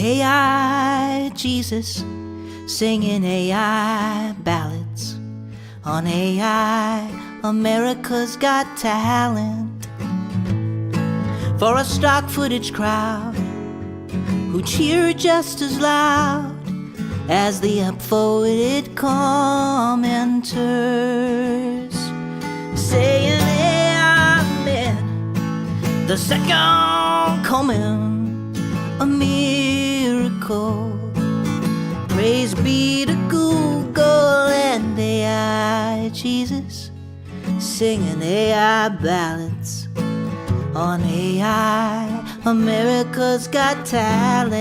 AI Jesus, singing AI ballads on AI, America's Got Talent. For a stock footage crowd who cheer just as loud as the upvoted commenters, saying amen, the second coming, a miracle. Praise be to Google and AI Jesus, singing AI ballads on AI, America's Got Talent.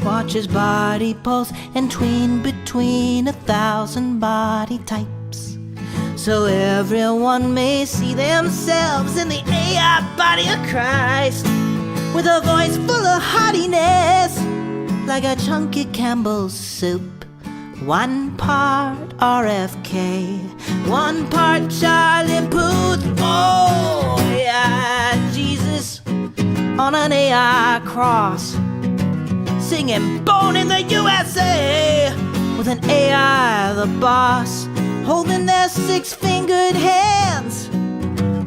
Watch his body pulse and tween between 1,000 body types, so everyone may see themselves in the AI body of Christ, with a voice full of haughtiness like a chunky Campbell's soup. 1 part RFK, 1 part Charlie Puth. Oh, yeah, Jesus on an AI cross, singing Born in the USA, with an AI the boss, holding their 6-fingered hands.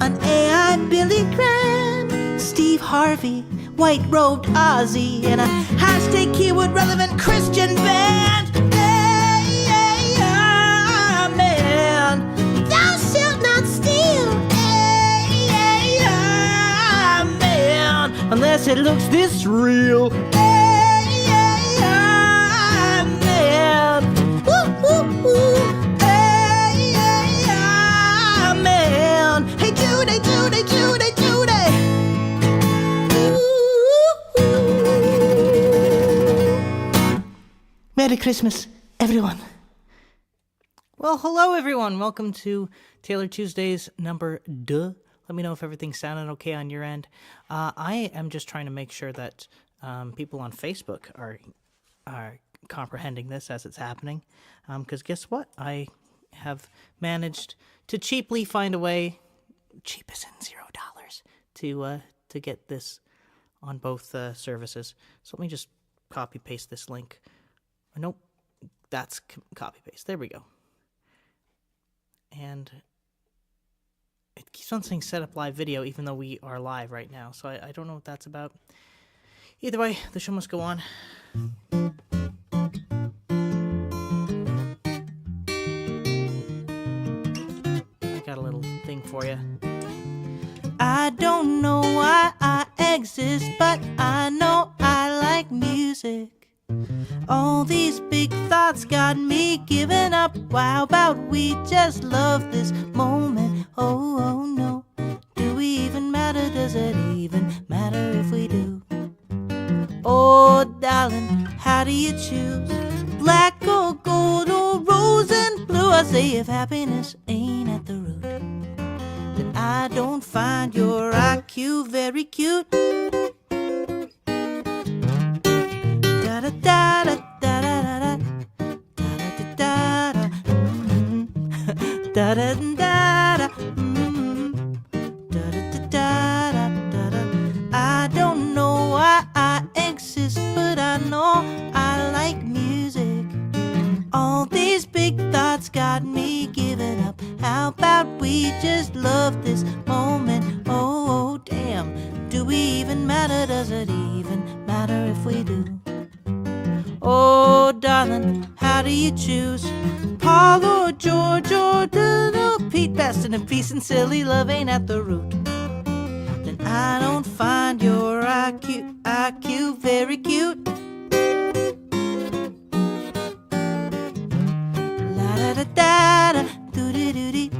An AI Billy Graham, Steve Harvey, white-robed Ozzy, and a hashtag keyword relevant Christian band. Amen. Thou shalt not steal. Amen. Unless it looks this real. Judy. Merry Christmas, everyone. Well, hello, everyone. Welcome to Taylor Tuesdays number 2. Let me know if everything's sounding okay on your end. I am just trying to make sure that people on Facebook are comprehending this as it's happening. Because guess what? I have managed to cheaply find a way, cheap as in $0, to get this on both services. So let me just copy paste this link. Nope, that's copy paste. There we go. And it keeps on saying set up live video, even though we are live right now. So I don't know what that's about. Either way, the show must go on. I got a little thing for you. I don't know why I exist, but I know I like music. All these big thoughts got me giving up. How about we just love this moment? Oh no, do we even matter? Does it even matter if we do? Oh darling, how do you choose? Black or gold or rose and blue? I say if happiness ain't at the root, then I don't find your IQ very cute. I don't know why I exist, but I know I like music. All these big thoughts got me giving up. How about we just love this moment? Oh damn, do we even matter? Does it even matter if we do? Oh darling, how do you choose? Paul or George or Pete? Best in peace and silly love ain't at the root, then I don't find your IQ very cute. La da da da da, doo doo doo dee.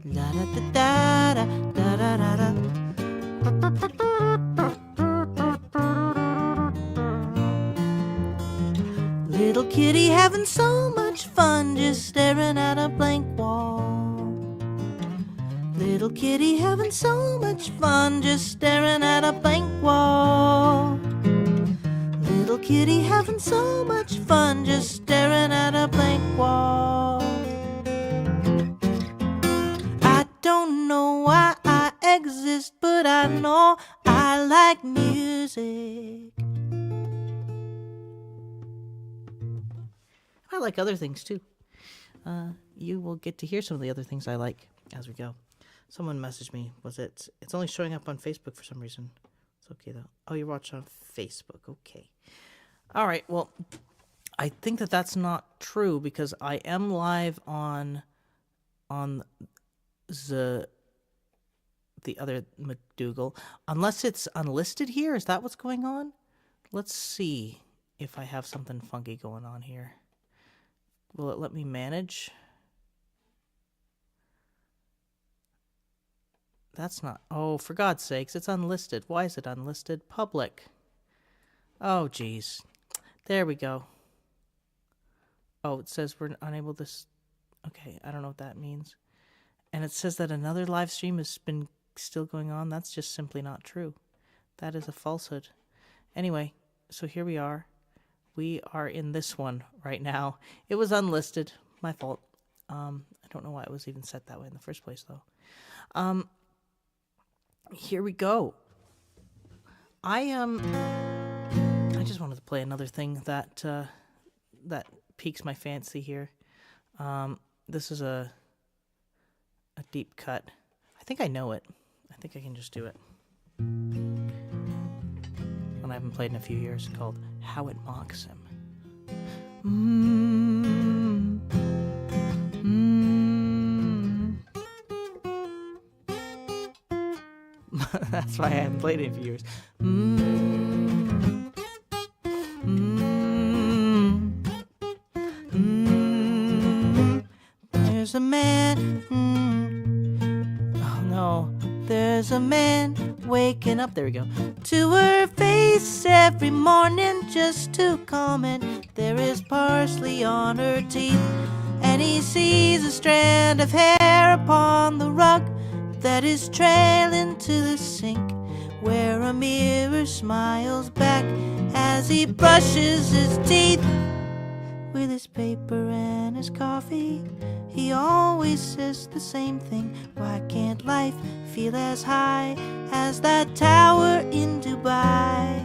La da da da da da da da da. Little kitty having so much fun just staring at a blank wall. Little kitty having so much fun just staring at a blank wall. Little kitty having so much fun just staring at a blank wall. I don't would I know I like music? I like other things too. You will get to hear some of the other things I like as we go. Someone messaged me. It's only showing up on Facebook for some reason. It's okay though. Oh, you're watching on Facebook. Okay. All right. Well, I think that's not true because I am live on the other McDougal. Unless it's unlisted here. Is that what's going on? Let's see if I have something funky going on here. Will it let me manage? That's not... Oh, for God's sakes, it's unlisted. Why is it unlisted? Public. Oh, geez. There we go. Oh, it says we're unable to... Okay, I don't know what that means. And it says that another live stream has been still going on. That's just simply not true. That is a falsehood. Anyway, so here we are. We are in this one right now. It was unlisted. My fault. I don't know why it was even set that way in the first place, though. Here we go. I just wanted to play another thing that piques my fancy here. This is a deep cut. I think I know it. I think I can just do it. One I haven't played in a few years, called How It Mocks Him. That's why I haven't played it in a few years. There's a man. Oh no. There's a man waking up. There we go. To her face every morning just to comment. There is parsley on her teeth. And he sees a strand of hair upon the rug that is trailing to the sink, where a mirror smiles back as he brushes his teeth. With his paper and his coffee, he always says the same thing. Why can't life feel as high as that tower in Dubai?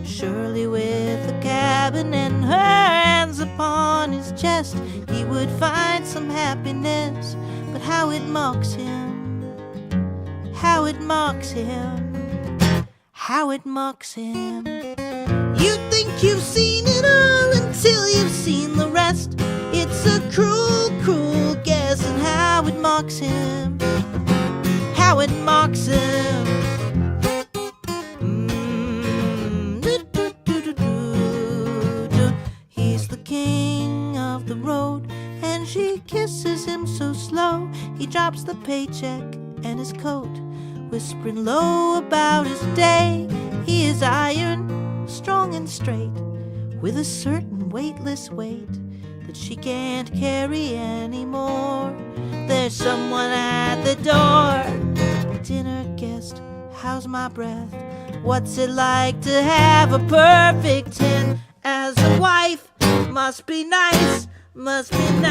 Surely with a cabin and her hands upon his chest, he would find some happiness. But how it mocks him, how it mocks him, how it mocks him. You think you've seen it all until you've seen the rest. It's a cruel, cruel guess, and how it mocks him, how it mocks him. He's the king of the road, and she kisses him so slow. He drops the paycheck and his coat, whispering low about his day. He is iron, strong and straight, with a certain weightless weight that she can't carry anymore. There's someone at the door. Dinner guest, how's my breath? What's it like to have a perfect 10? As a wife, must be nice, must be nice.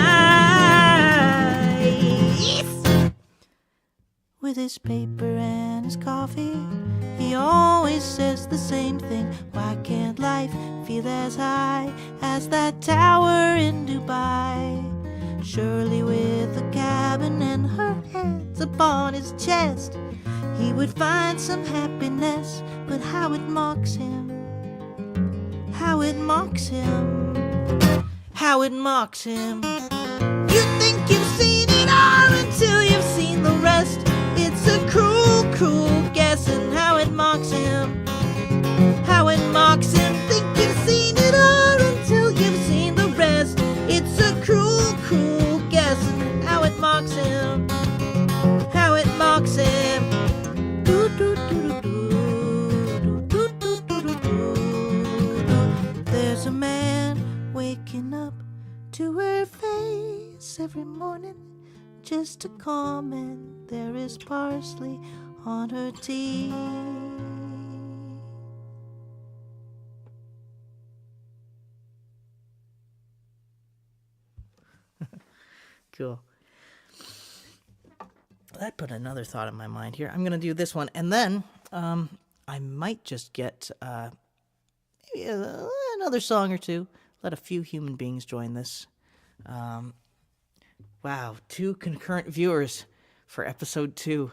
With his paper and his coffee, he always says the same thing. Why can't life feel as high as that tower in Dubai? Surely with a cabin and her hands upon his chest, he would find some happiness. But how it mocks him, how it mocks him, how it mocks him. You think you've seen it all until you've seen the rest. It's a cruel, cruel guess, and how it mocks him, how it mocks him. Think you've seen it all until you've seen the rest. It's a cruel, cruel guess, and how it mocks him, how it mocks him. There's a man waking up to her face every morning just to comment. There is parsley on her tea. Cool. that put another thought in my mind here. I'm going to do this one, and then I might just get maybe another song or two. Let a few human beings join this. Wow, 2 concurrent viewers for episode 2.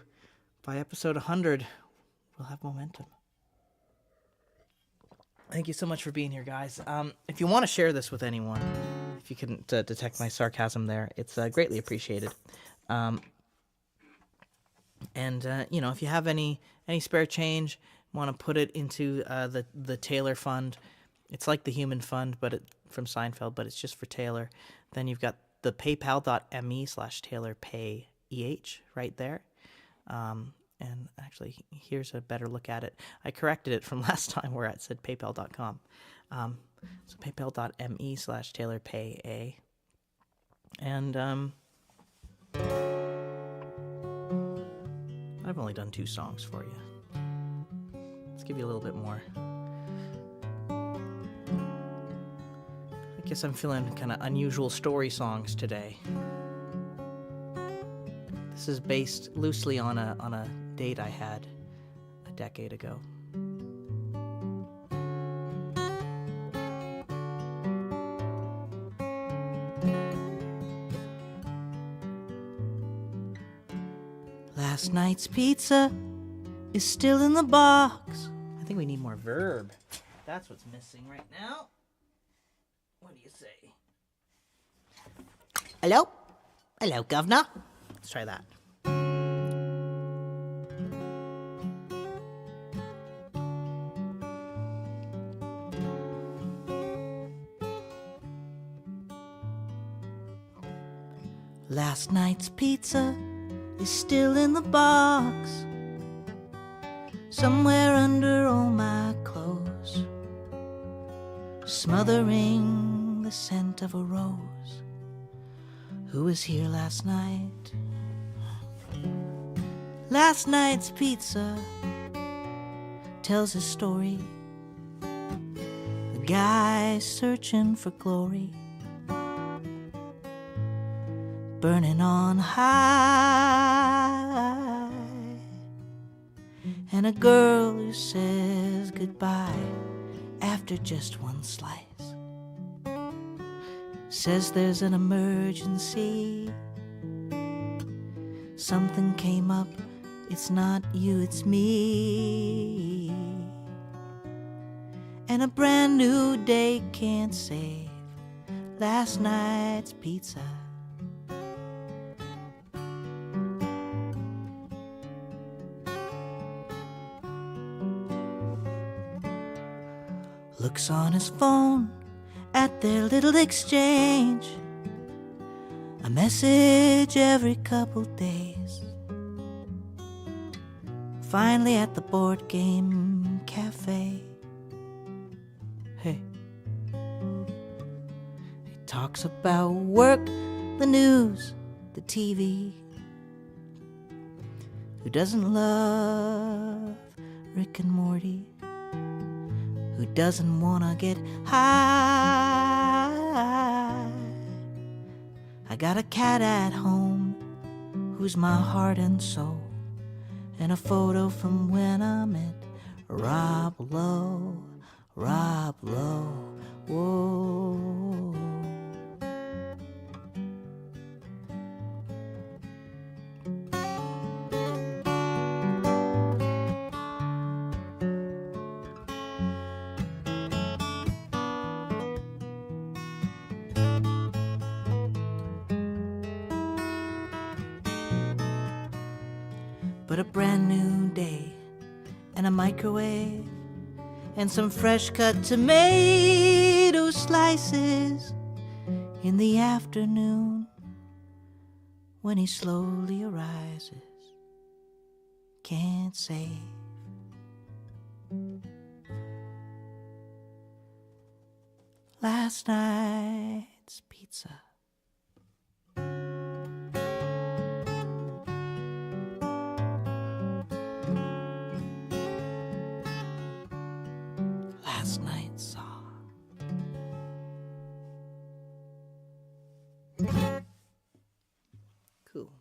By episode 100, we'll have momentum. Thank you so much for being here, guys. If you want to share this with anyone, if you couldn't detect my sarcasm there, it's greatly appreciated. You know, if you have any spare change, want to put it into the Taylor Fund. It's like the Human Fund, but from Seinfeld, but it's just for Taylor. Then you've got the paypal.me/TaylorPayEH right there. And actually, here's a better look at it. I corrected it from last time where it said paypal.com. So paypal.me/TaylorPayA. And I've only done 2 songs for you. Let's give you a little bit more. I guess I'm feeling kind of unusual story songs today. This is based loosely on a date I had a decade ago. Last night's pizza is still in the box. I think we need more verb. That's what's missing right now. What do you say? Hello? Hello, governor. Let's try that. Last night's pizza is still in the box, somewhere under all my clothes, smothering the scent of a rose. Who was here last night? Last night's pizza tells a story. The guy searching for glory, burning on high, and a girl who says goodbye after just one slice. Says there's an emergency, something came up, it's not you, it's me, and a brand new day can't save last night's pizza. Looks on his phone at their little exchange, a message every couple days. Finally at the board game cafe, hey, he talks about work, the news, the TV. Who doesn't love Rick and Morty? Who doesn't wanna get high? I got a cat at home who's my heart and soul, and a photo from when I met Rob Lowe, Rob Lowe, whoa. But a brand new day, and a microwave, and some fresh cut tomato slices in the afternoon when he slowly arises. Can't save last night's pizza. Last night's song. Cool.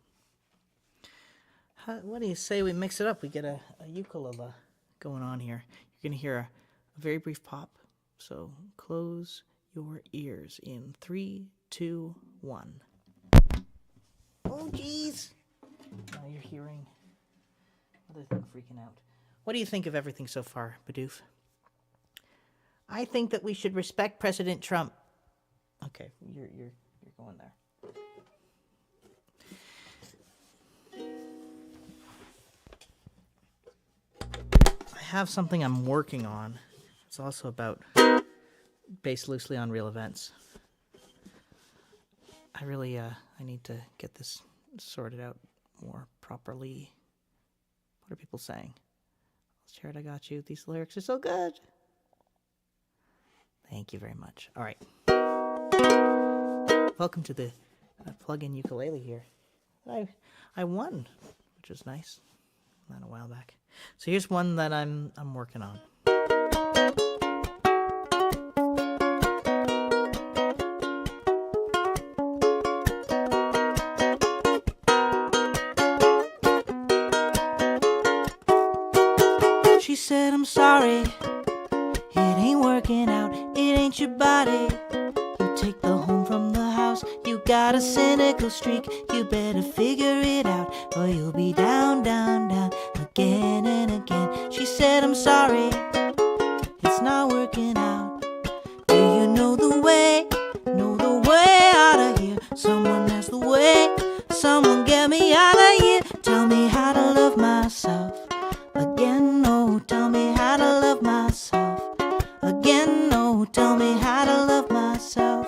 what do you say we mix it up? We get a ukulele going on here. You're going to hear a very brief pop. So close your ears in 3, 2, 1. Oh, jeez. Now you're hearing other thing freaking out. What do you think of everything so far, Bidoof? I think that we should respect President Trump. Okay, you're going there. I have something I'm working on. It's also based loosely on real events. I really, I need to get this sorted out more properly. What are people saying? Jared, I got you. These lyrics are so good. Thank you very much. All right. Welcome to the plug-in ukulele here. I won, which was nice. Not a while back. So here's one that I'm working on. She said, I'm sorry, it ain't working out, it ain't your body. You take the home from the house, you got a cynical streak. You better figure it out, or you'll be down, down, down, again and again. She said, I'm sorry, it's not working out. Do you know the way out of here? Someone has the way, someone get me out of here. Tell me how to love myself again, no, tell me how to love myself again, no, tell me how to love myself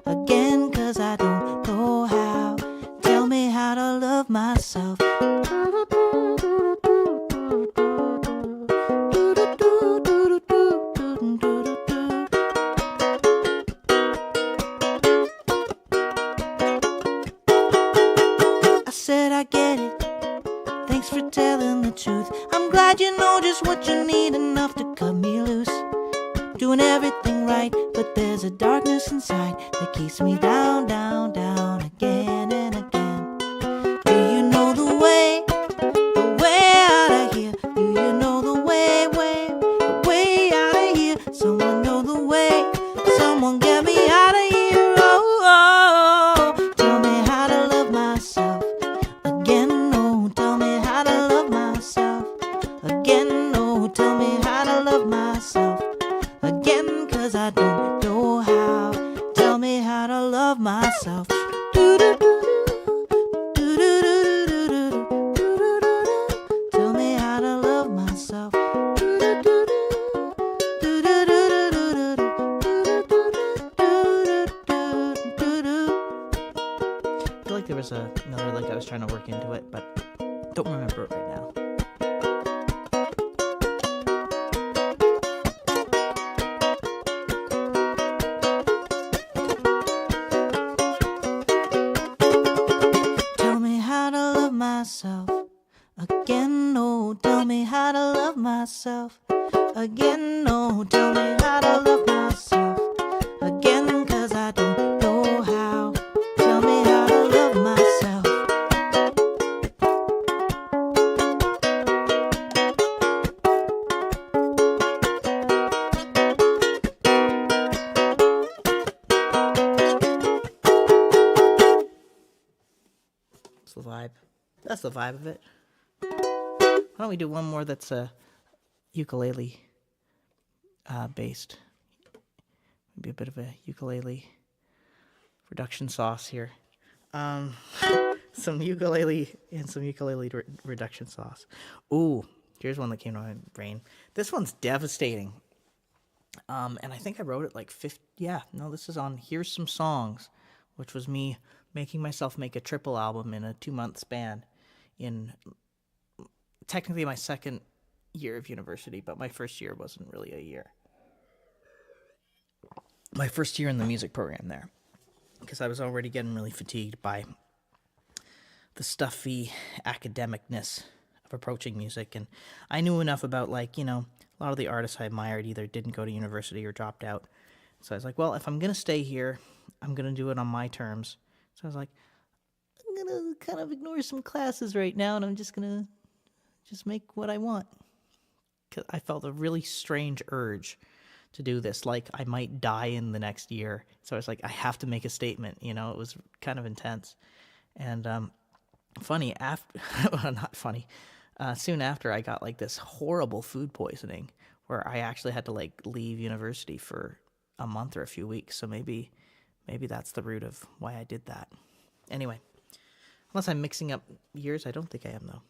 again, 'cause I don't know how. Tell me how to love myself. I said I get it, thanks for telling the truth. I'm glad you know just what you need, enough to cut me loose. Doing everything right, but there's a darkness inside that keeps me down, down, down, again and again. Do you know the way out of here? Do you know the way out of here? Someone know the way, someone get me out of here. Oh, oh, oh. Tell me how to love myself again, no, tell me how to love myself again, no, tell me how to love myself again, 'cause I don't know how. Tell me how to love myself. Tell me how to love myself. I feel like there was another lick I was trying to work into it, but don't remember it right now. Tell me how to love myself again, no, tell me how to love myself again, no, tell me how to love myself again, 'cause I don't know how. Tell me how to love myself. That's the vibe. That's the vibe of it. Why don't we do one more that's ukulele based? Maybe a bit of a ukulele reduction sauce here. Some ukulele and some ukulele reduction sauce. Ooh, here's one that came to my brain. This one's devastating. And I think I wrote it like 50. Yeah, no, this is on Here's Some Songs, which was me making myself make a triple album in a 2-month span in technically my second year of university, but my first year wasn't really a year. My first year in the music program there, because I was already getting really fatigued by the stuffy academicness of approaching music, and I knew enough about, like, you know, a lot of the artists I admired either didn't go to university or dropped out. So I was like, well, if I'm going to stay here, I'm going to do it on my terms. So I was like, gonna kind of ignore some classes right now, and I'm just gonna make what I want. 'Cause I felt a really strange urge to do this, like I might die in the next year. So I was like, I have to make a statement. It was kind of intense. And funny after, well, not funny. Soon after, I got like this horrible food poisoning where I actually had to like leave university for a month or a few weeks. So maybe that's the root of why I did that. Anyway, unless I'm mixing up years, I don't think I am though.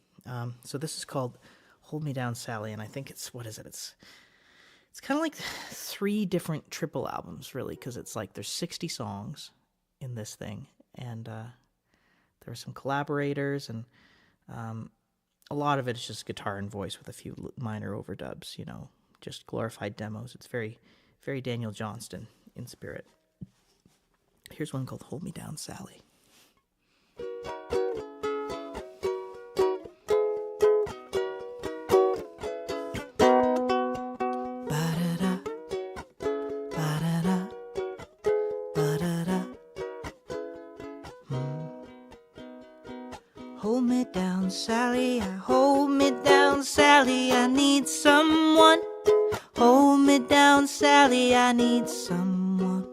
So this is called "Hold Me Down, Sally," and I think it's it's kind of like 3 different triple albums, really, because it's like there's 60 songs in this thing, and there are some collaborators, and a lot of it is just guitar and voice with a few minor overdubs, just glorified demos. It's very, very Daniel Johnston in spirit. Here's one called "Hold Me Down, Sally." Hold me down, Sally, hold me down, Sally, I need someone. Hold me down, Sally, I need someone.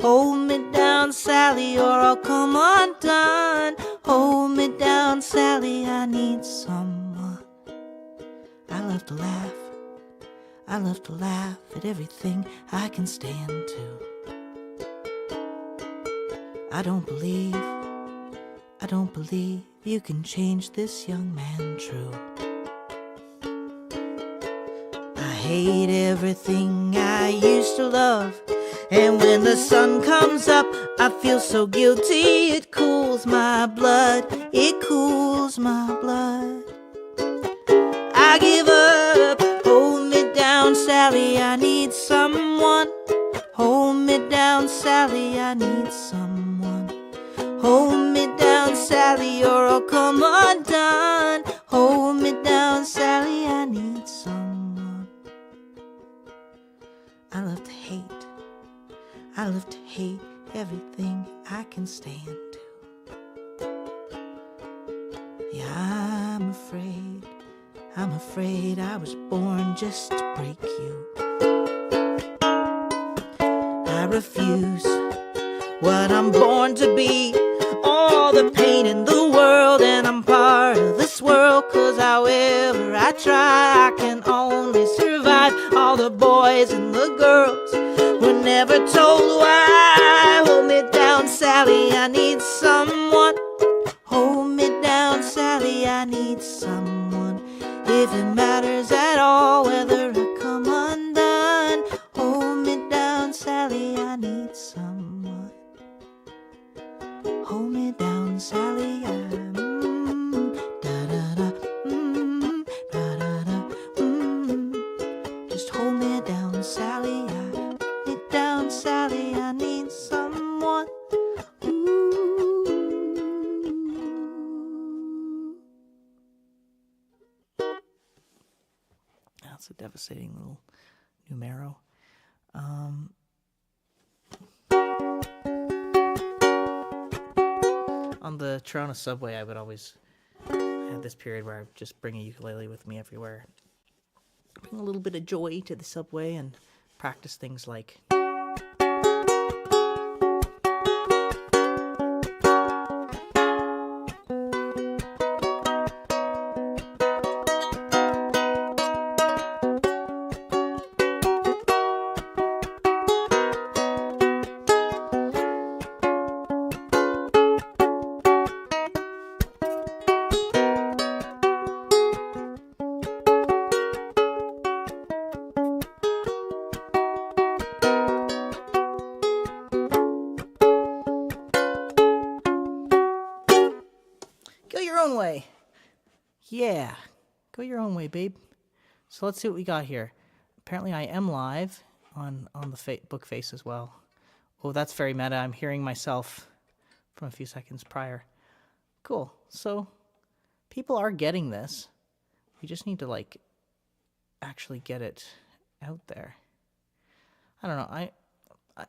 Hold me down, Sally, or I'll come undone. Hold me down, Sally, I need someone. I love to laugh at everything I can stand to. I don't believe you can change this young man true. I hate everything I used to love, and when the sun comes up, I feel so guilty. It cools my blood, it cools my blood. I give up. Hold me down, Sally, I need someone. Hold me down, Sally, I need someone. Hold me down, Sally, or I'll come undone. Hold me down, Sally, I need someone. I love to hate everything I can stand to. Yeah, I'm afraid I was born just to break you. I refuse what I'm born to be, all the pain in the world, and I'm part of this world. 'Cause however I try, I can only survive. All the boys and the girls were never told why. Hold me down, Sally, I need someone. Hold me down, Sally, I need someone. If it matters at all whether I come undone, hold me down, Sally, I need someone. Hold me down, Sally, da-da-da, da-da-da, just hold me down, Sally, hold me down, Sally, I need someone. That's a devastating little numero. On the Toronto subway, I had this period where I would just bring a ukulele with me everywhere. Bring a little bit of joy to the subway and practice things like... Go your own way. Yeah, go your own way, babe. So let's see what we got here. Apparently I am live on the book face as well. Oh, that's very meta. I'm hearing myself from a few seconds prior. Cool. So people are getting this. We just need to actually get it out there. I don't know.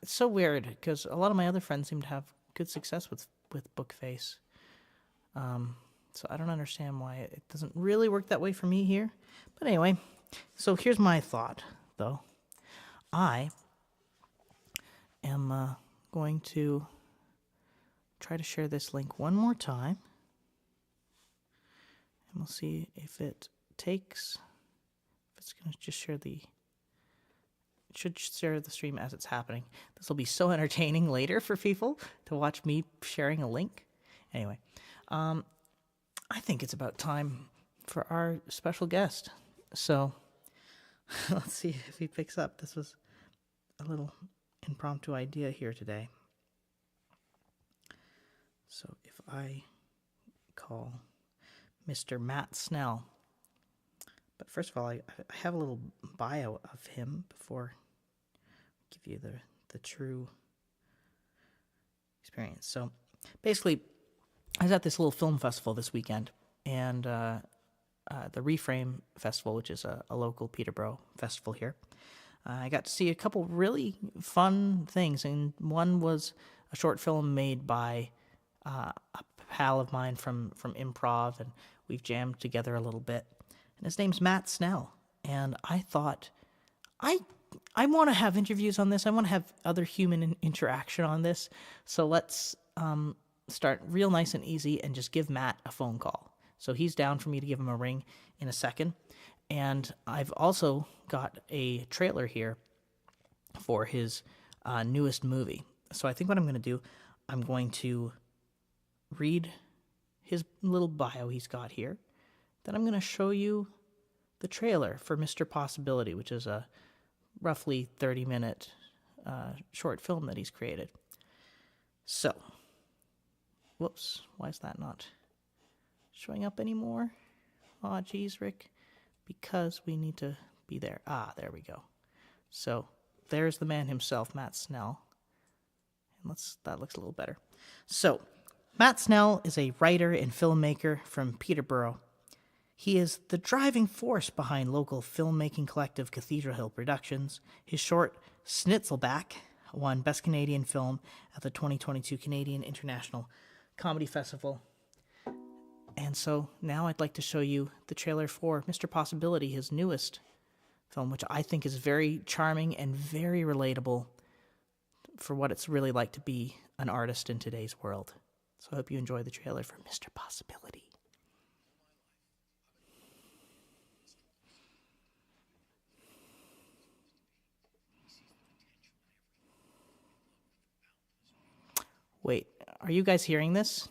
It's so weird because a lot of my other friends seem to have good success with Bookface. So I don't understand why it doesn't really work that way for me here. But anyway, so here's my thought, though. I am going to try to share this link one more time. And we'll see if it takes. If it's going to just share the... It should share the stream as it's happening. This will be so entertaining later for people to watch me sharing a link. Anyway, I think it's about time for our special guest. So let's see if he picks up. This was a little impromptu idea here today. So if I call Mr. Matt Snell, but first of all, I have a little bio of him before I give you the true experience. So basically, I was at this little film festival this weekend, and the Reframe Festival, which is a local Peterborough festival here. I got to see a couple really fun things, and one was a short film made by a pal of mine from improv, and we've jammed together a little bit. And his name's Matt Snell, and I thought, I want to have interviews on this. I want to have other human interaction on this. So let's start real nice and easy and just give Matt a phone call. So he's down for me to give him a ring in a second. And I've also got a trailer here for his newest movie. So I think what I'm going to do, I'm going to read his little bio he's got here. Then I'm going to show you the trailer for Mr. Possibility, which is a roughly 30-minute short film that he's created. So, whoops, why is that not showing up anymore? Aw, geez, Rick, because we need to be there. Ah, there we go. So, there's the man himself, Matt Snell. And that looks a little better. So, Matt Snell is a writer and filmmaker from Peterborough. He is the driving force behind local filmmaking collective Cathedral Hill Productions. His short, Snitzelback, won Best Canadian Film at the 2022 Canadian International Comedy Festival. And so now I'd like to show you the trailer for Mr. Possibility, his newest film, which I think is very charming and very relatable for what it's really like to be an artist in today's world. So I hope you enjoy the trailer for Mr. Possibility. Wait, are you guys hearing this?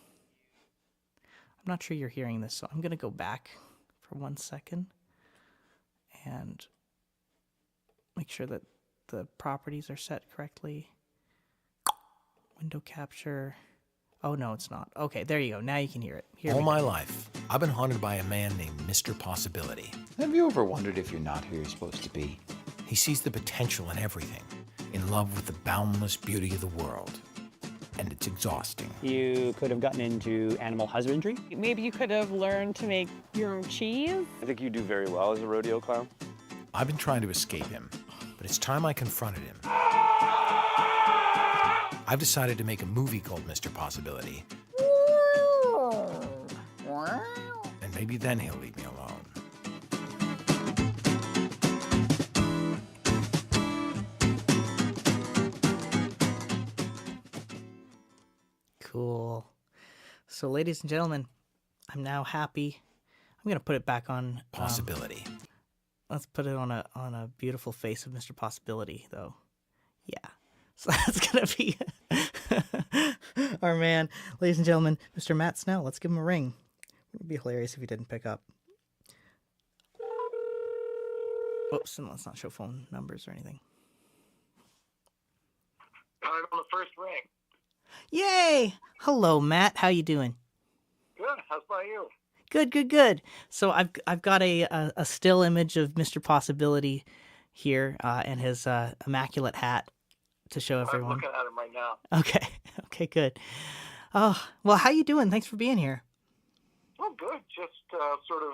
I'm not sure you're hearing this, so I'm going to go back for 1 second and make sure that the properties are set correctly. Window capture. Oh, no, it's not. Okay, there you go. Now you can hear it. All my life, I've been haunted by a man named Mr. Possibility. Have you ever wondered if you're not who you're supposed to be? He sees the potential in everything, in love with the boundless beauty of the world. And it's exhausting. You could have gotten into animal husbandry. Maybe you could have learned to make your own cheese. I think you do very well as a rodeo clown. I've been trying to escape him, but it's time I confronted him. I've decided to make a movie called Mr. Possibility. And maybe then he'll leave me alone. Cool. So, ladies and gentlemen, I'm now happy. I'm going to put it back on Possibility. Let's put it on a beautiful face of Mr. Possibility, though. Yeah. So that's going to be our man, ladies and gentlemen, Mr. Matt Snell. Let's give him a ring. It would be hilarious if he didn't pick up. Oops, and let's not show phone numbers or anything. I'm on the first ring. Yay! Hello, Matt. How you doing? Good. How's about you? Good. So I've got a still image of Mr. Possibility here and his immaculate hat to show everyone. I'm looking at him right now. Okay, good. Oh, well, how you doing? Thanks for being here. Oh, good. Just sort of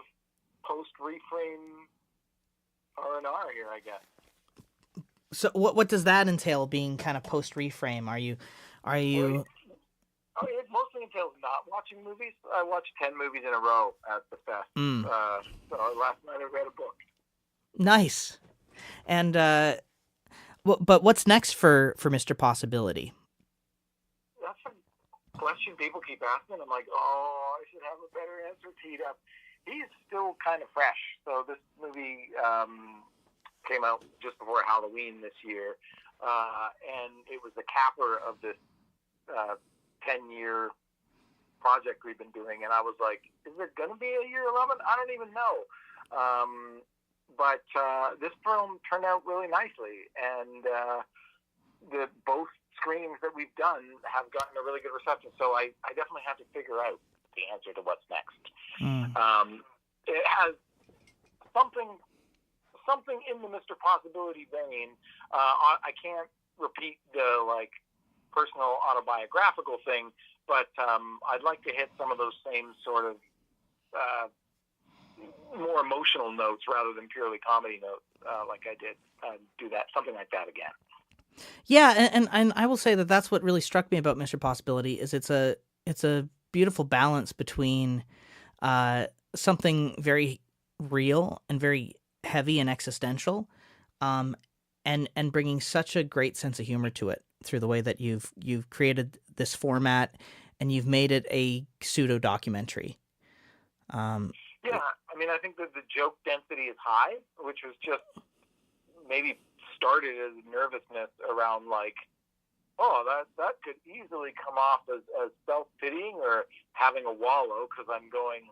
post-reframe R&R here, I guess. So what does that entail, being kind of post-reframe? Are you... Well, it mostly entails not watching movies. I watched 10 movies in a row at the fest. So last night I read a book. Nice. And but what's next for Mr. Possibility? That's a question people keep asking. I'm like, oh, I should have a better answer teed up. He's still kind of fresh. So this movie came out just before Halloween this year, and it was the capper of this 10-year project we've been doing. And I was like, is there going to be a year 11? I don't even know. But this film turned out really nicely, and both screenings that we've done have gotten a really good reception. So I definitely have to figure out the answer to what's next. It has something in the Mr. Possibility vein. I can't repeat the personal autobiographical thing, but I'd like to hit some of those same sort of more emotional notes rather than purely comedy notes, like I did. Do that, something like that again. Yeah, and I will say that that's what really struck me about Mr. Possibility is it's a beautiful balance between something very real and very heavy and existential, and bringing such a great sense of humor to it through the way that you've created this format and you've made it a pseudo documentary. Yeah, I mean, I think that the joke density is high, which was just maybe started as nervousness around that could easily come off as self-pitying or having a wallow, because I'm going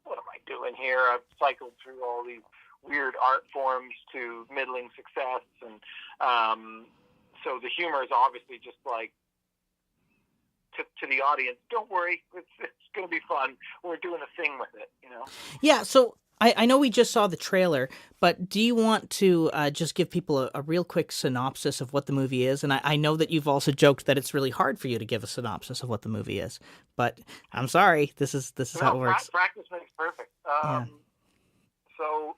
what am I doing here? I've cycled through all these weird art forms to middling success, and so the humor is obviously just to the audience, don't worry, it's going to be fun. We're doing a thing with it, Yeah, so I know we just saw the trailer, but do you want to just give people a real quick synopsis of what the movie is? And I know that you've also joked that it's really hard for you to give a synopsis of what the movie is, but I'm sorry, this is how it works. Practice makes perfect. So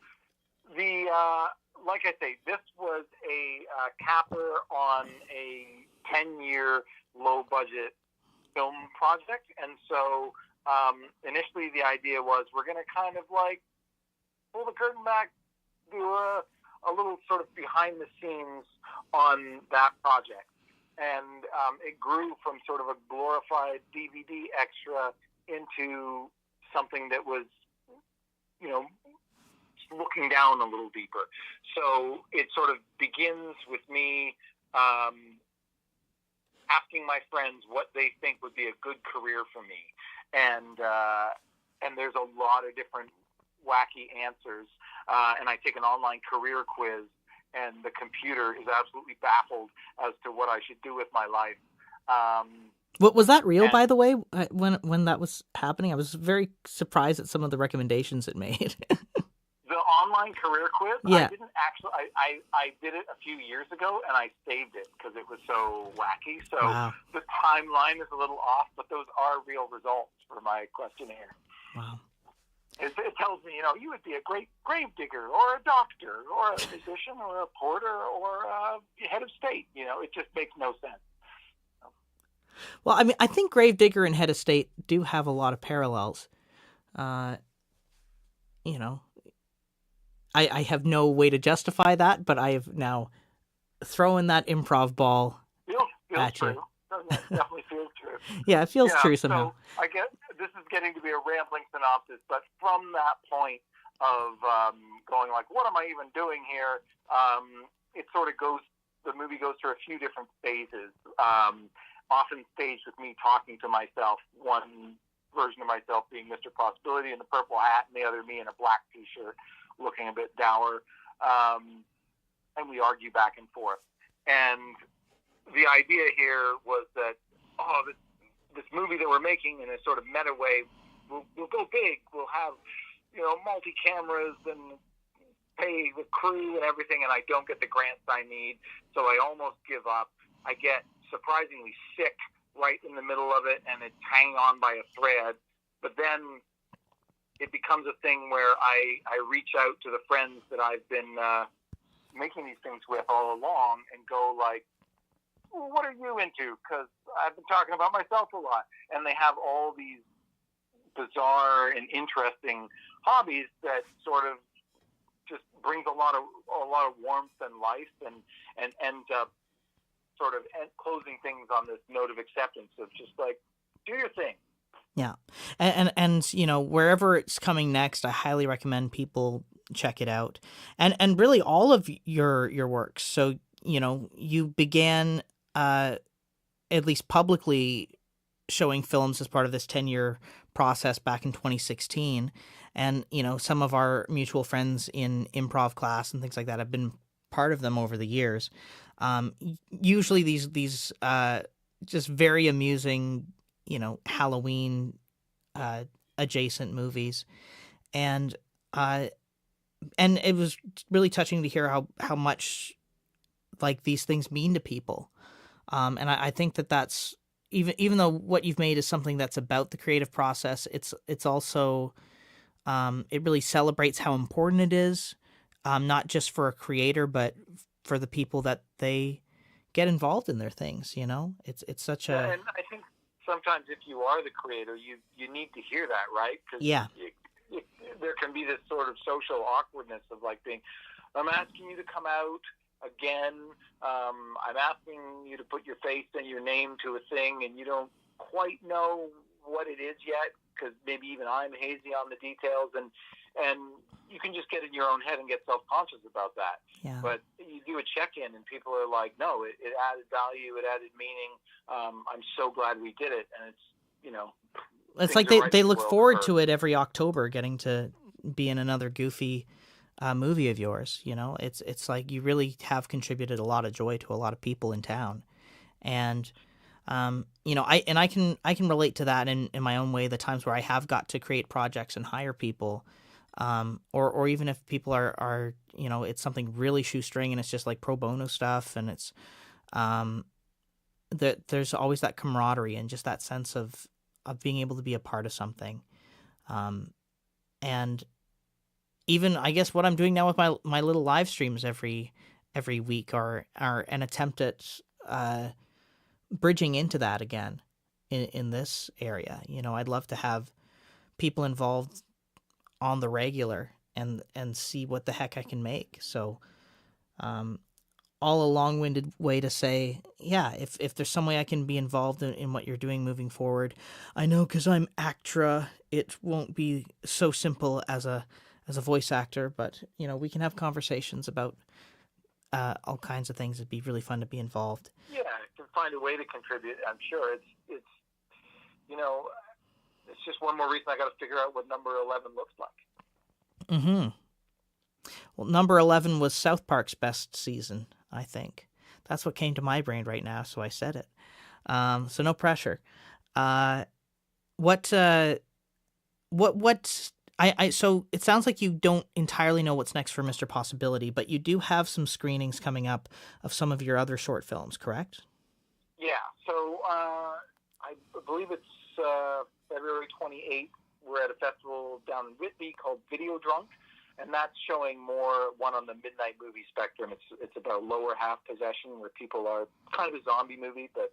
the like I say, this was a capper on a 10-year low-budget film project, and so initially the idea was we're going to kind of pull the curtain back, do a little sort of behind the scenes on that project. And it grew from sort of a glorified DVD extra into something that was, looking down a little deeper. So it sort of begins with me asking my friends what they think would be a good career for me. And there's a lot of different wacky answers, and I take an online career quiz, and the computer is absolutely baffled as to what I should do with my life. What was that real, by the way, when that was happening? I was very surprised at some of the recommendations it made. The online career quiz? Yeah. I didn't actually, I did it a few years ago, and I saved it because it was so wacky. So Wow. The timeline is a little off, but those are real results for my questionnaire. Wow. It tells me, you would be a great grave digger or a doctor or a physician or a porter or a head of state. It just makes no sense. Well, I mean, I think gravedigger and head of state do have a lot of parallels. I have no way to justify that, but I have now thrown that improv ball Feels at true. you. Doesn't it? Definitely feels true. Yeah, it feels true somehow. So I guess this is getting to be a rambling synopsis, but from that point of going what am I even doing here? It sort of the movie goes through a few different phases, often staged with me talking to myself, one version of myself being Mr. Possibility in the purple hat, and the other me in a black t-shirt looking a bit dour, and we argue back and forth. And the idea here was that, this movie that we're making in a sort of meta way, we'll go big. We'll have, multi-cameras and pay the crew and everything, and I don't get the grants I need, so I almost give up. I get surprisingly sick right in the middle of it, and it's hanging on by a thread. But then it becomes a thing where I reach out to the friends that I've been making these things with all along and go well, what are you into? Because I've been talking about myself a lot. And they have all these bizarre and interesting hobbies that sort of just brings a lot of warmth and life, and ends up sort of closing things on this note of acceptance of just like, do your thing. Yeah. And you know, wherever it's coming next, I highly recommend people check it out. And really all of your works. So, you know, you began at least publicly showing films as part of this 10-year process back in 2016. And, you know, some of our mutual friends in improv class and things like that have been part of them over the years. Usually these just very amusing, you know, Halloween adjacent movies. And it was really touching to hear how much like these things mean to people. And I think that's even though what you've made is something that's about the creative process, it's also it really celebrates how important it is, not just for a creator, but for the people that they get involved in their things. You know, it's such a. And I think sometimes if you are the creator, you need to hear that, right? Cause yeah. There can be this sort of social awkwardness of like being, I'm asking you to come out again. I'm asking you to put your face and your name to a thing, and you don't quite know what it is yet, because maybe even I'm hazy on the details, and you can just get in your own head and get self-conscious about that. Yeah. But you do a check-in, and people are like, no, it added value, it added meaning. I'm so glad we did it, and it's, you know. It's like they look forward to it every October, getting to be in another goofy movie of yours. You know, it's like you really have contributed a lot of joy to a lot of people in town, and you know, I can relate to that in my own way. The times where I have got to create projects and hire people, or even if people are you know, it's something really shoestring and it's just like pro bono stuff, and it's there's always that camaraderie and just that sense of being able to be a part of something. And even I guess what I'm doing now with my little live streams every week are an attempt at bridging into that again in this area. You know, I'd love to have people involved on the regular and see what the heck I can make. So all a long-winded way to say, yeah, if there's some way I can be involved in what you're doing moving forward. I know because I'm ACTRA, it won't be so simple as a voice actor, but, you know, we can have conversations about all kinds of things. It'd be really fun to be involved. Yeah, to find a way to contribute, I'm sure. It's you know, it's just one more reason I got to figure out what number 11 looks like. Mm-hmm. Well, number 11 was South Park's best season, I think. That's what came to my brain right now, so I said it. So no pressure. So it sounds like you don't entirely know what's next for Mr. Possibility, but you do have some screenings coming up of some of your other short films, correct? Yeah. So I believe it's February 28th. We're at a festival down in Whitby called Video Drunk, and that's showing one on the midnight movie spectrum. It's about lower half possession, where people are kind of a zombie movie, but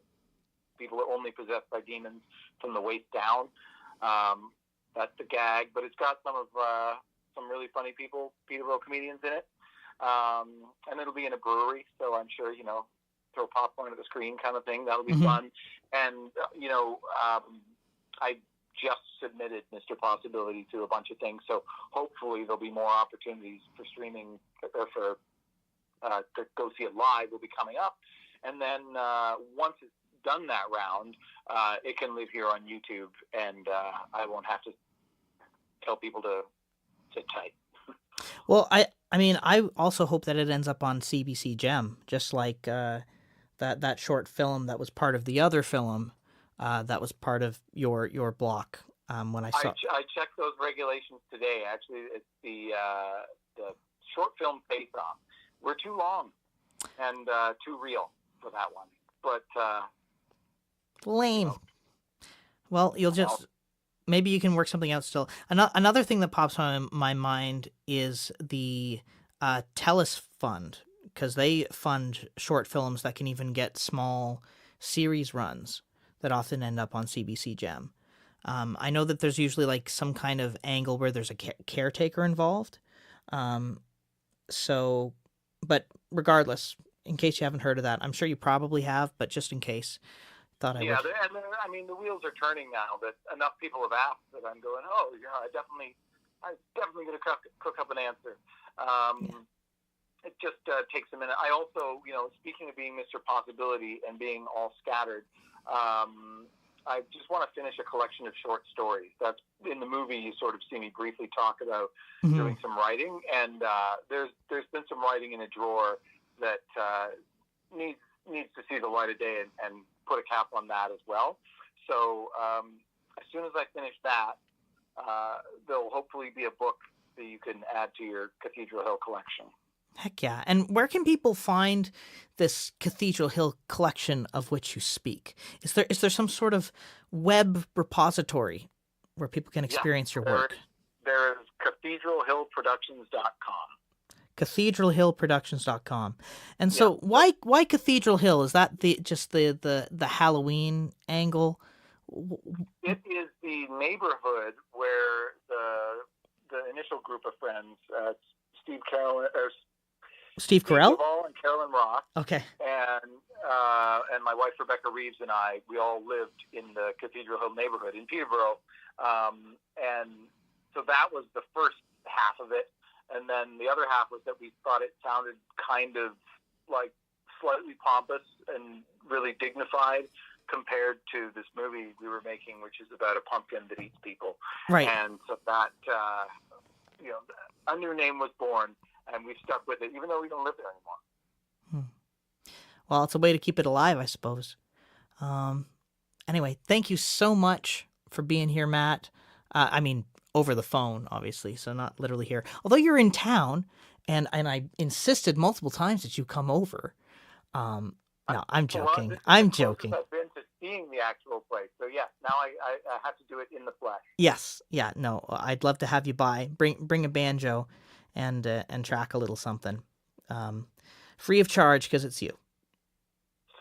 people are only possessed by demons from the waist down. That's the gag, but it's got some really funny Peterborough comedians in it, and it'll be in a brewery, so I'm sure, you know, throw popcorn at the screen kind of thing. That'll be fun. And you know, I just submitted Mr. Possibility to a bunch of things, so hopefully there'll be more opportunities for streaming or for to go see it live will be coming up. And then once it's done that round, it can live here on YouTube, and I won't have to tell people to sit tight. Well, I mean, I also hope that it ends up on CBC Gem, just like that short film that was part of the other film that was part of your block. When I saw, I checked those regulations today. Actually, it's the short film face-off. We're too long and too real for that one, but lame. You know, well, you'll just maybe you can work something out still. Another thing that pops on my mind is the TELUS Fund because they fund short films that can even get small series runs that often end up on CBC Gem. I know that there's usually like some kind of angle where there's a caretaker involved. But regardless, in case you haven't heard of that, I'm sure you probably have, but just in case, thought I would. Yeah, I mean, the wheels are turning now that enough people have asked that I'm going, oh, yeah, I'm definitely going to cook up an answer. It just takes a minute. I also, speaking of being Mr. Possibility and being all scattered, I just want to finish a collection of short stories. That's in the movie. You sort of see me briefly talk about doing some writing, and there's been some writing in a drawer that needs to see the light of day and put a cap on that as well. So as soon as I finish that, there'll hopefully be a book that you can add to your Cathedral Hill collection. Heck yeah. And where can people find this Cathedral Hill collection of which you speak? Is there some sort of web repository where people can experience your work? There is cathedralhillproductions.com. cathedralhillproductions.com. And so why Cathedral Hill? Is that the Halloween angle? It is the neighborhood where the initial group of friends, Steve Carell and Carolyn Ross, okay, and my wife Rebecca Reeves and we all lived in the Cathedral Hill neighborhood in Peterborough, and so that was the first half of it, and then the other half was that we thought it sounded kind of like slightly pompous and really dignified compared to this movie we were making, which is about a pumpkin that eats people. Right. And so that, a new name was born, and we've stuck with it, even though we don't live there anymore. Well, it's a way to keep it alive, I suppose. Anyway, thank you so much for being here, Matt. I mean, over the phone, obviously, so not literally here. Although you're in town, and I insisted multiple times that you come over. No, I'm joking. I'm joking. I've been to seeing the actual place, so yeah. Now I have to do it in the flesh. Yes, yeah. No, I'd love to have you by. Bring a banjo, and track a little something, free of charge because it's you.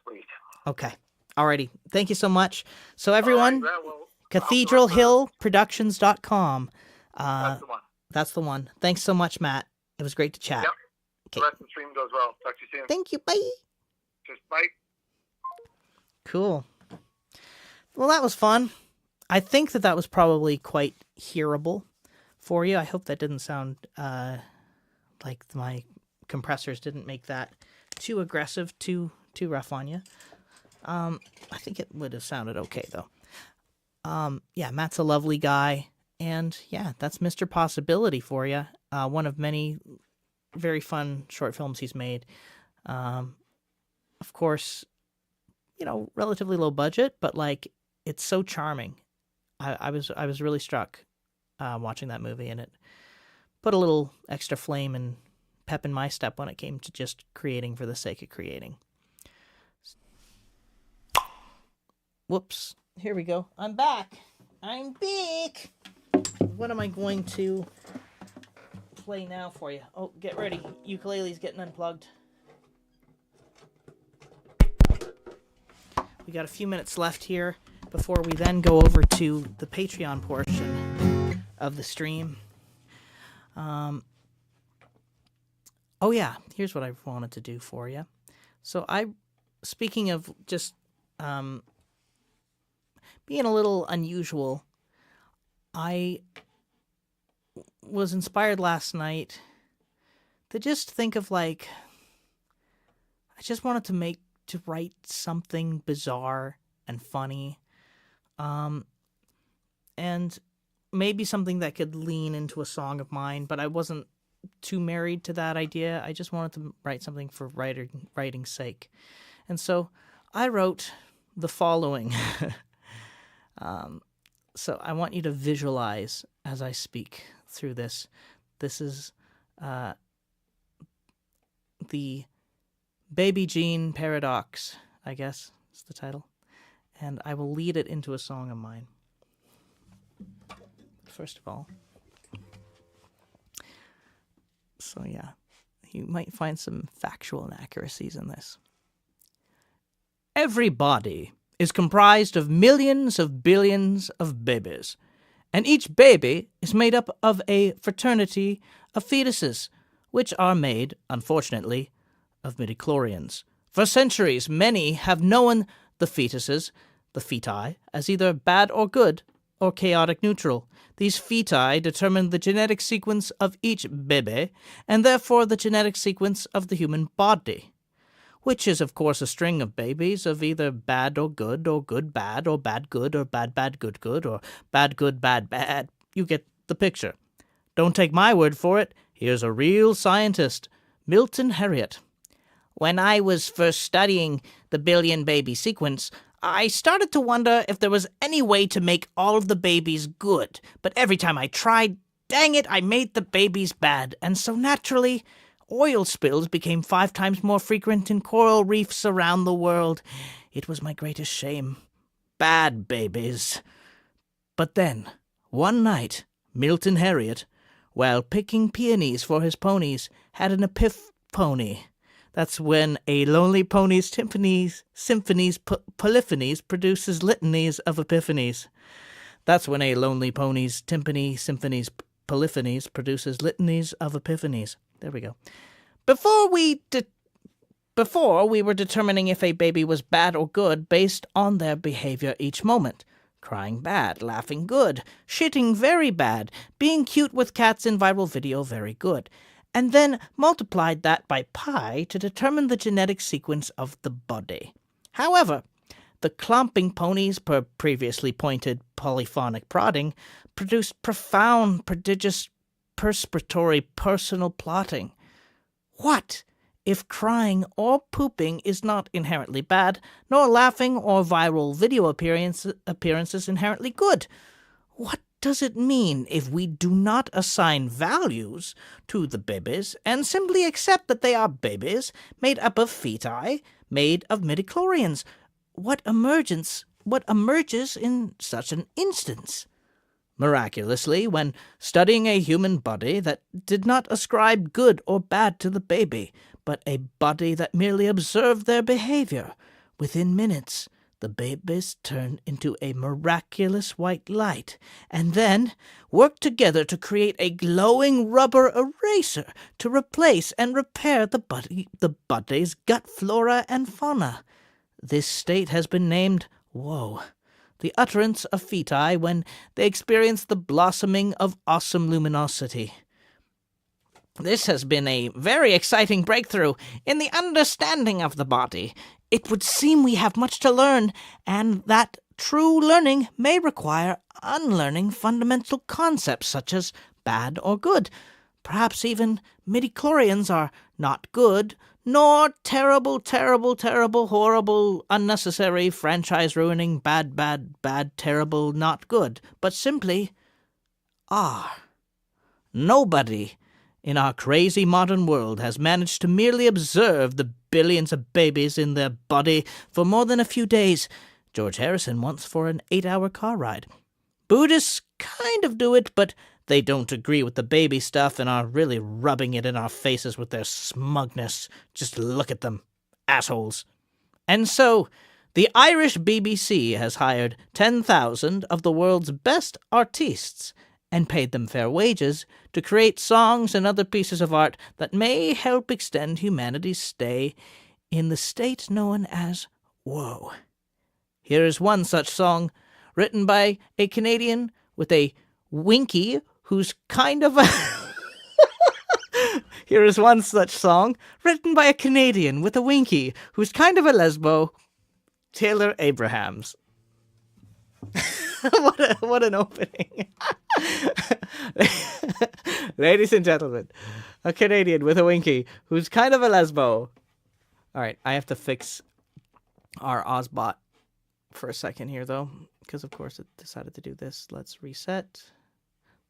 Sweet. Okay. Alrighty. Thank you so much. So everyone, cathedralhillproductions.com. That's the one. That's the one. Thanks so much, Matt. It was great to chat. Yep. Okay. The rest of the stream goes well. Talk to you soon. Thank you. Bye. Just bye. Cool. Well, that was fun. I think that was probably quite hearable for you. I hope that didn't sound like my compressors didn't make that too aggressive, too rough on you. I think it would have sounded okay, though. Yeah, Matt's a lovely guy. And yeah, that's Mr. Possibility for you. One of many very fun short films he's made. Of course, relatively low budget, but like it's so charming. I was really struck watching that movie, and it put a little extra flame and pep in my step when it came to just creating for the sake of creating. Whoops. Here we go. I'm back. I'm back. What am I going to play now for you? Oh, get ready. Ukulele's getting unplugged. We got a few minutes left here before we then go over to the Patreon portion of the stream. Oh yeah, here's what I wanted to do for you. So speaking of just being a little unusual, I was inspired last night to just think of I just wanted to write something bizarre and funny, and maybe something that could lean into a song of mine, but I wasn't too married to that idea. I just wanted to write something for writing's sake. And so I wrote the following. So I want you to visualize as I speak through this. This is the Baby Jean Paradox, I guess is the title. And I will lead it into a song of mine. First of all. So yeah, You might find some factual inaccuracies in this. Every body is comprised of millions of billions of babies, and each baby is made up of a fraternity of fetuses, which are made, unfortunately, of midichlorians. For centuries, many have known the fetuses, the feti, as either bad or good, or chaotic neutral. These feti determine the genetic sequence of each baby, and therefore the genetic sequence of the human body, which is, of course, a string of babies of either bad or good bad, or bad good, or bad good good, or bad good bad bad. You get the picture. Don't take my word for it. Here's a real scientist, Milton Harriot. When I was first studying the billion baby sequence, I started to wonder if there was any way to make all of the babies good. But every time I tried, dang it, I made the babies bad. And so naturally, oil spills became 5 times more frequent in coral reefs around the world. It was my greatest shame. Bad babies. But then, one night, Milton Harriot, while picking peonies for his ponies, had an epiphony. That's when a lonely pony's symphonies, polyphonies produces litanies of epiphanies. That's when a lonely pony's symphonies, polyphonies produces litanies of epiphanies. There we go. Before we were determining if a baby was bad or good based on their behavior each moment. Crying bad, laughing good, shitting very bad, being cute with cats in viral video very good. And then multiplied that by pi to determine the genetic sequence of the body. However, the clomping ponies, per previously pointed polyphonic prodding, produced profound, prodigious, perspiratory personal plotting. What if crying or pooping is not inherently bad, nor laughing or viral video appearances inherently good? What does it mean if we do not assign values to the babies and simply accept that they are babies made up of feti, made of midichlorians? What emerges in such an instance? Miraculously, when studying a human body that did not ascribe good or bad to the baby, but a body that merely observed their behavior, within minutes, the babies turn into a miraculous white light, and then work together to create a glowing rubber eraser to replace and repair the body's gut flora and fauna. This state has been named woe, the utterance of feti when they experience the blossoming of awesome luminosity. This has been a very exciting breakthrough in the understanding of the body. It would seem we have much to learn, and that true learning may require unlearning fundamental concepts such as bad or good. Perhaps even midichlorians are not good, nor terrible, horrible, unnecessary, franchise-ruining, bad, terrible, not good, but simply are. Nobody in our crazy modern world has managed to merely observe the billions of babies in their body for more than a few days. George Harrison once for an 8-hour car ride. Buddhists kind of do it, but they don't agree with the baby stuff and are really rubbing it in our faces with their smugness. Just look at them. Assholes. And so, the Irish BBC has hired 10,000 of the world's best artistes and paid them fair wages to create songs and other pieces of art that may help extend humanity's stay in the state known as woe. Here is one such song, written by a Canadian with a winky who's kind of a... Here is one such song, written by a Canadian with a winky who's kind of a lesbo, Taylor Abrahams. What an opening. Ladies and gentlemen, a Canadian with a winky who's kind of a lesbo. All right, I have to fix our Ozbot for a second here, though, because, of course, it decided to do this. Let's reset.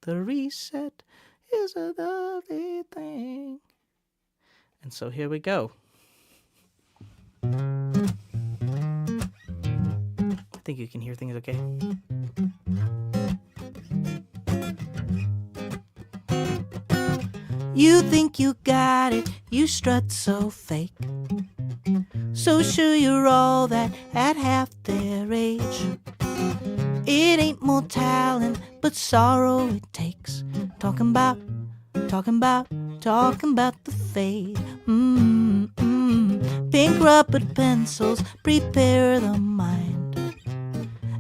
The reset is a lovely thing. And so here we go. I think you can hear things okay. You think you got it, you strut so fake. So sure you're all that at half their age. It ain't more talent, but sorrow it takes. Talking about the fade. Pink rubber pencils prepare the mind.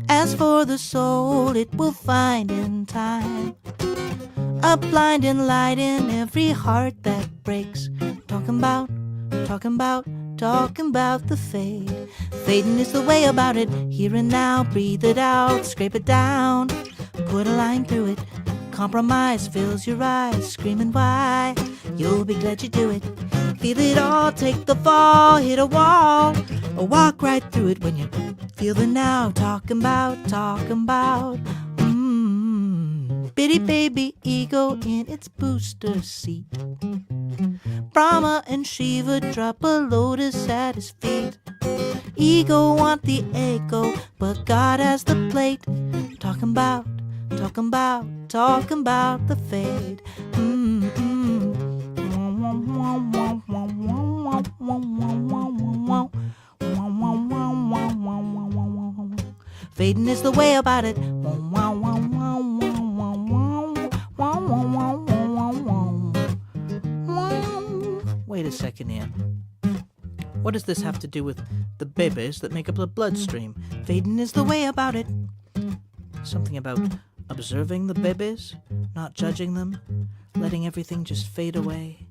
As for the soul, it will find in time a blinding light in every heart that breaks. Talking about the fade. Fading is the way about it. Here and now, breathe it out, scrape it down, put a line through it. Compromise fills your eyes, screaming why. You'll be glad you do it. Feel it all, take the fall, hit a wall, or walk right through it when you feel the now. Talking about bitty baby ego in its booster seat. Brahma and Shiva drop a lotus at his feet. Ego want the ego, but God has the plate. Talking about the fade. Fading is the way about it. Wait a second, Ian. What does this have to do with the babies that make up the bloodstream? Fading is the way about it. Something about observing the babies, not judging them, letting everything just fade away,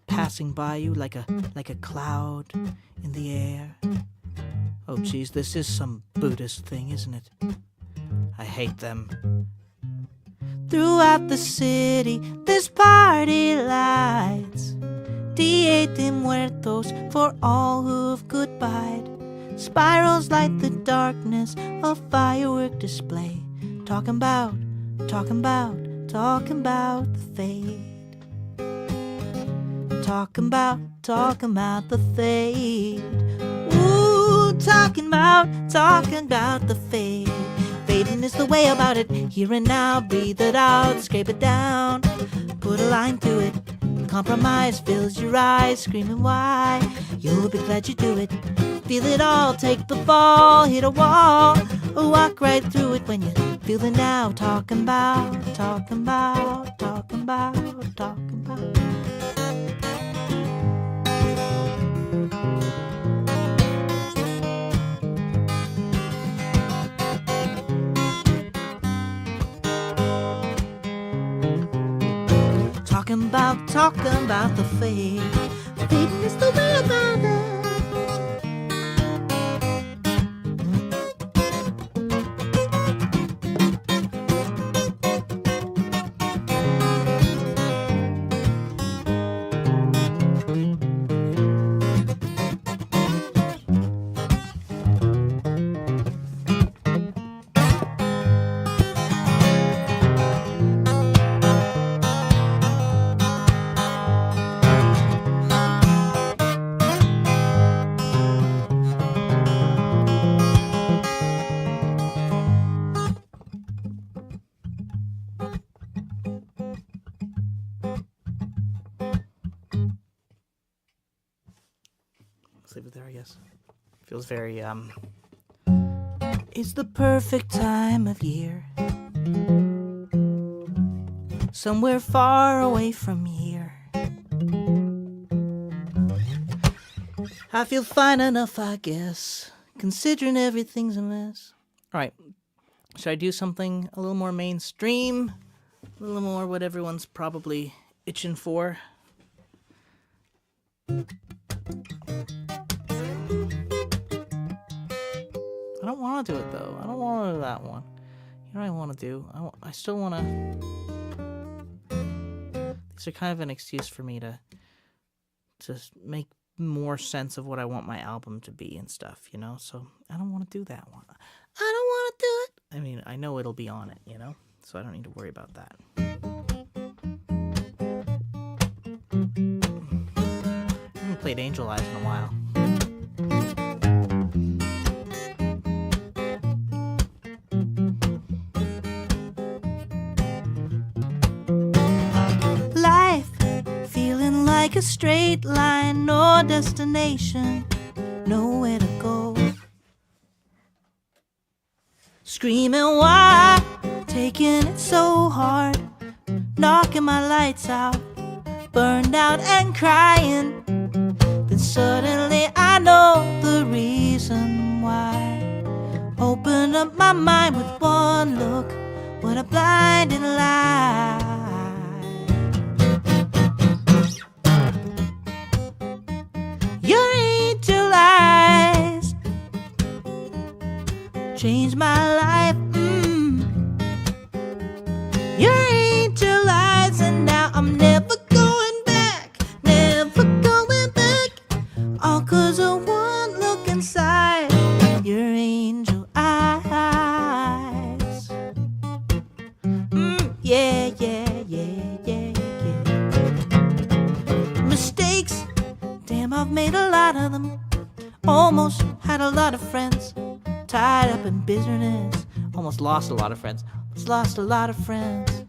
passing by you like a cloud in the air. Oh, geez, this is some Buddhist thing, isn't it? I hate them. Throughout the city, there's party lights. Dia de Muertos for all who've goodbyed. Spirals light the darkness, a firework display. Talking about the fade. Talking about the fade. Ooh, talking about the fade. Fading is the way about it. Here and now, breathe it out, scrape it down, put a line through it. Compromise fills your eyes, screaming why. You'll be glad you do it. Feel it all, take the fall, hit a wall, walk right through it when you feel it now. Talking about. Talking about the fade. Fading is the way about it. Let's leave it there, I guess. Feels very, It's the perfect time of year. Somewhere far away from here. I feel fine enough, I guess, considering everything's a mess. Alright, should I do something a little more mainstream? A little more what everyone's probably itching for? I don't want to do it, though. I don't want to do that one. You know what I want to do? I still want to... These are kind of an excuse for me to make more sense of what I want my album to be and stuff, you know? So I don't want to do that one. I don't want to do it. I mean, I know it'll be on it, you know? So I don't need to worry about that. I haven't played Angel Eyes in a while. like a straight line, no destination, nowhere to go. Screaming why, taking it so hard, knocking my lights out, burned out and crying. Then suddenly I know the reason why. Open up my mind with one look, what a blinding light. Your angel eyes changed my life. Your angel eyes, and now I'm never going back, never going back. All 'cause of one look inside your angel eyes. Yeah, yeah, yeah, yeah, yeah. Mistakes, damn, I've made a lot of them. Almost had a lot of friends tied up in bitterness. Almost lost a lot of friends. Almost lost a lot of friends.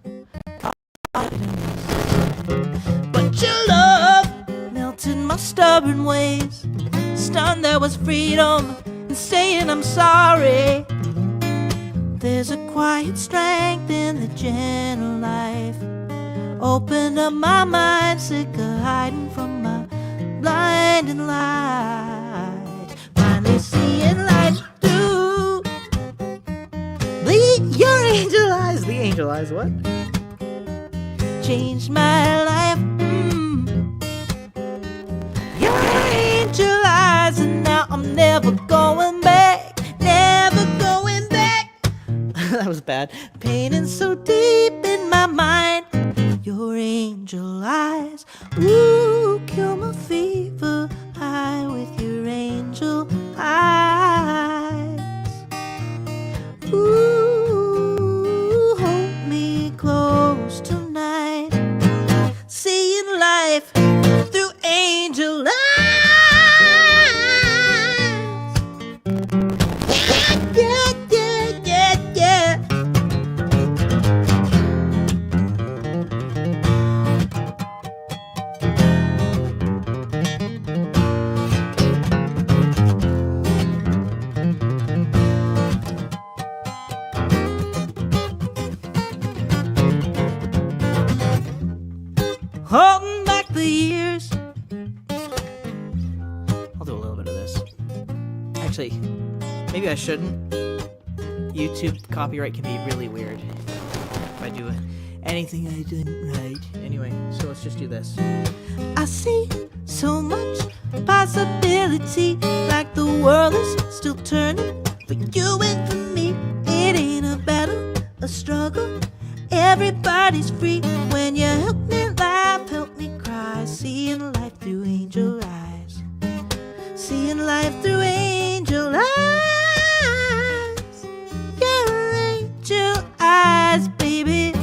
But your love melted my stubborn ways. Stunned there was freedom in saying I'm sorry. There's a quiet strength in the gentle life. Opened up my mind, sick of hiding from my blinding light. Finally seeing light through your angel eyes. The angel eyes, what? Changed my life. Your angel eyes, and now I'm never going back, never going back. That was bad. Pain is so deep in my mind. Your angel eyes, ooh, kill my fever high with your angel eyes. Ooh, hold me close tonight. Seeing life through angel eyes. Yeah, yeah, yeah, yeah. Holding back the years. I'll do a little bit of this. Actually, maybe I shouldn't. YouTube copyright can be really weird if I do anything I didn't write. Anyway, so let's just do this. I see so much possibility, like the world is still turning for you and for me. It ain't a battle, a struggle. Everybody's free when you help me laugh, help me cry. Seeing life through angel eyes. Seeing life through angel eyes. Your angel eyes, baby,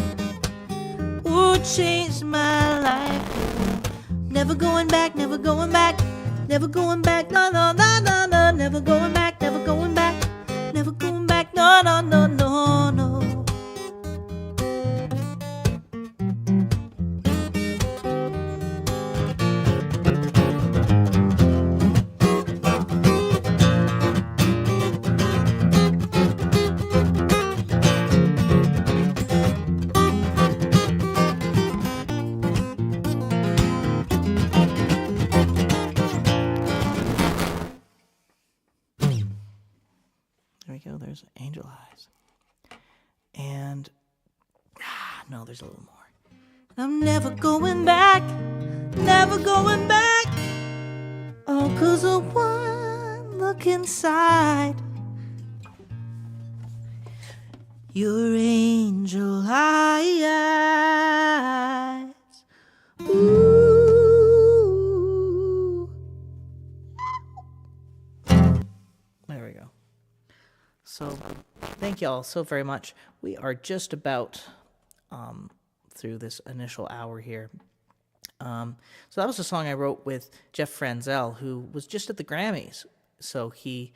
would change my life. Never going back, never going back, never going back, no, no, no, no, no. Never going back, never going back, never going back, no, no, no, no, no. There we go, there's angel eyes. And, no, there's a little more. I'm never going back, never going back. All 'cause of one look inside your angel eyes. Ooh. There we go. So, thank y'all so very much. We are just about through this initial hour here. So that was a song I wrote with Jeff Franzel, who was just at the Grammys. So he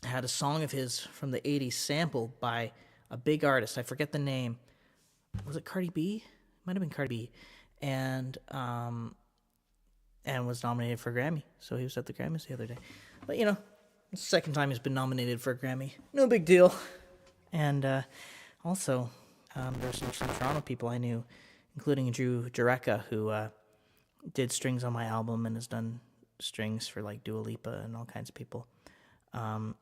had a song of his from the 80s sampled by a big artist. I forget the name. Was it Cardi B? Might have been Cardi B. and was nominated for a Grammy. So he was at the Grammys the other day. But it's the second time he's been nominated for a Grammy. No big deal. And also, there's some Toronto people I knew, including Drew Jureka, who did strings on my album and has done strings for like Dua Lipa and all kinds of people. And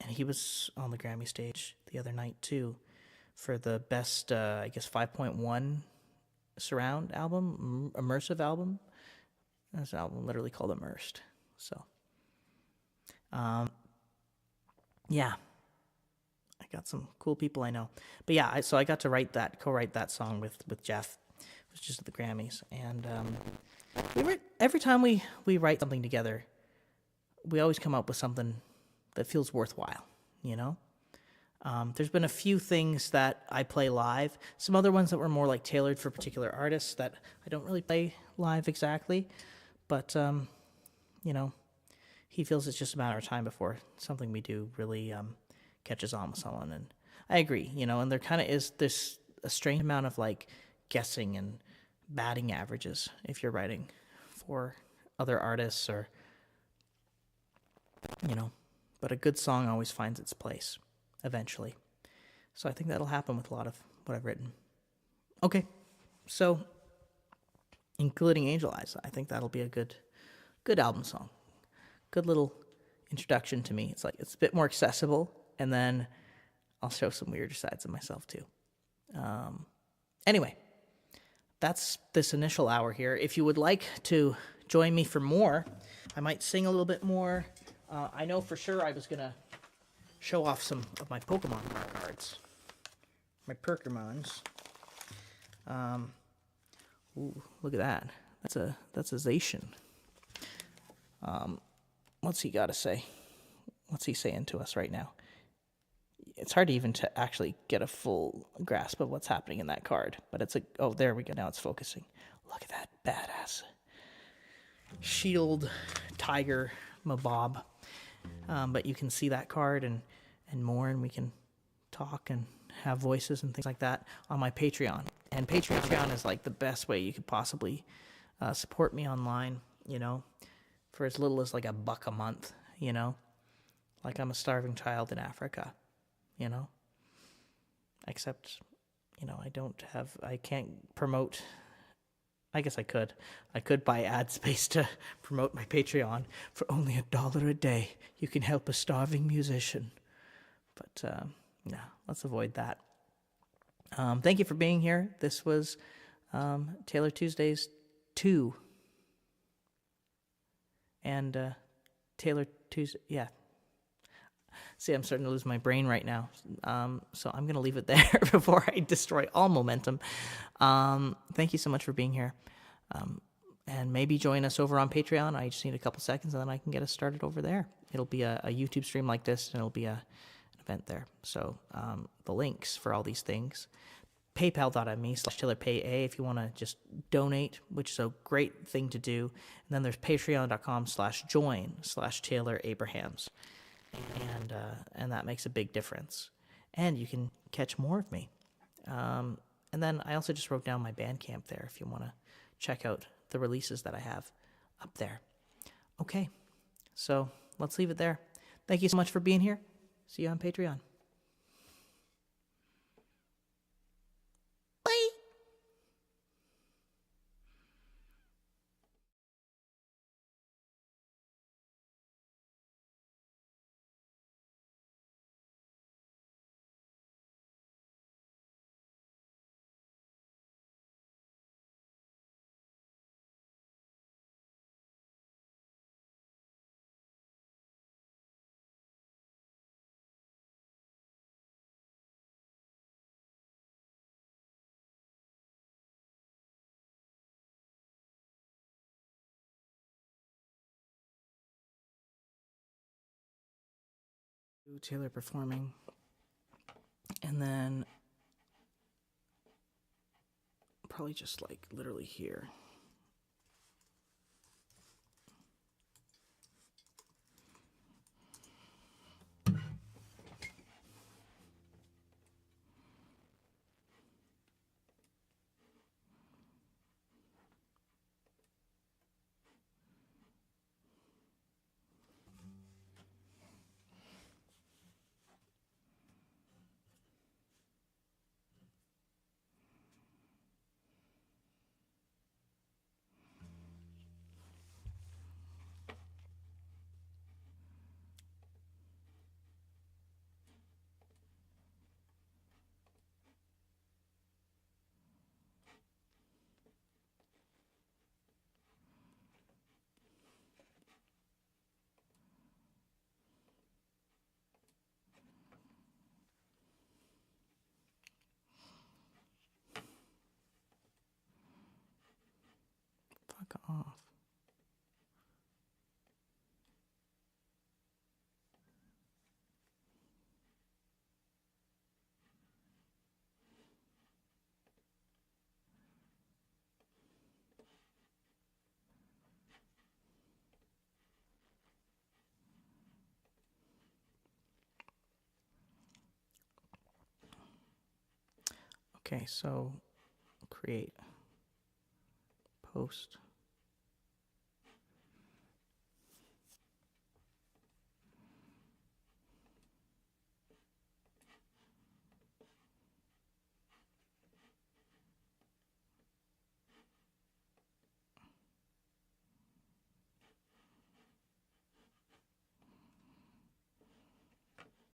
he was on the Grammy stage the other night too for the best, 5.1 surround album, immersive album. This album literally called Immersed. So, yeah, I got some cool people I know. But yeah, so I got to co-write that song with Jeff. It was just at the Grammys, and every time we write something together, we always come up with something that feels worthwhile. There's been a few things that I play live, some other ones that were more like tailored for particular artists that I don't really play live exactly, but he feels it's just a matter of time before something we do really catches on with someone, and I agree, and there kind of is a strange amount of like guessing and batting averages if you're writing for other artists or but a good song always finds its place eventually. So I think that'll happen with a lot of what I've written. Okay, so including Angel Eyes, I think that'll be a good album song. Good little introduction to me. It's like it's a bit more accessible, and then I'll show some weirder sides of myself too. Anyway, that's this initial hour here. If you would like to join me for more, I might sing a little bit more. I know for sure I was going to show off some of my Pokemon cards. My Perkermons. Ooh, look at that. That's a Zacian. What's he got to say? What's he saying to us right now? It's hard even to actually get a full grasp of what's happening in that card. But it's oh, there we go. Now it's focusing. Look at that badass shield tiger mabob. But you can see that card and more, and we can talk and have voices and things like that on my Patreon. And Patreon is like the best way you could possibly support me online, for as little as like $1 a month, like I'm a starving child in Africa, except, I can't promote. I guess I could buy ad space to promote my Patreon for only $1 a day. You can help a starving musician. But, let's avoid that. Thank you for being here. This was Taylor Tuesdays 2. And Taylor Tuesday, yeah. See, I'm starting to lose my brain right now. So I'm going to leave it there before I destroy all momentum. Thank you so much for being here. And maybe join us over on Patreon. I just need a couple seconds, and then I can get us started over there. It'll be a YouTube stream like this, and it'll be an event there. So the links for all these things, paypal.me/TaylorPayA if you want to just donate, which is a great thing to do. And then there's patreon.com/join/Taylor Abrahams. And that makes a big difference. And you can catch more of me. And then I also just wrote down my Bandcamp there if you want to check out the releases that I have up there. Okay, so let's leave it there. Thank you so much for being here. See you on Patreon. Bye. Taylor performing, and then probably just like literally here. Fuck off. Okay, so create post.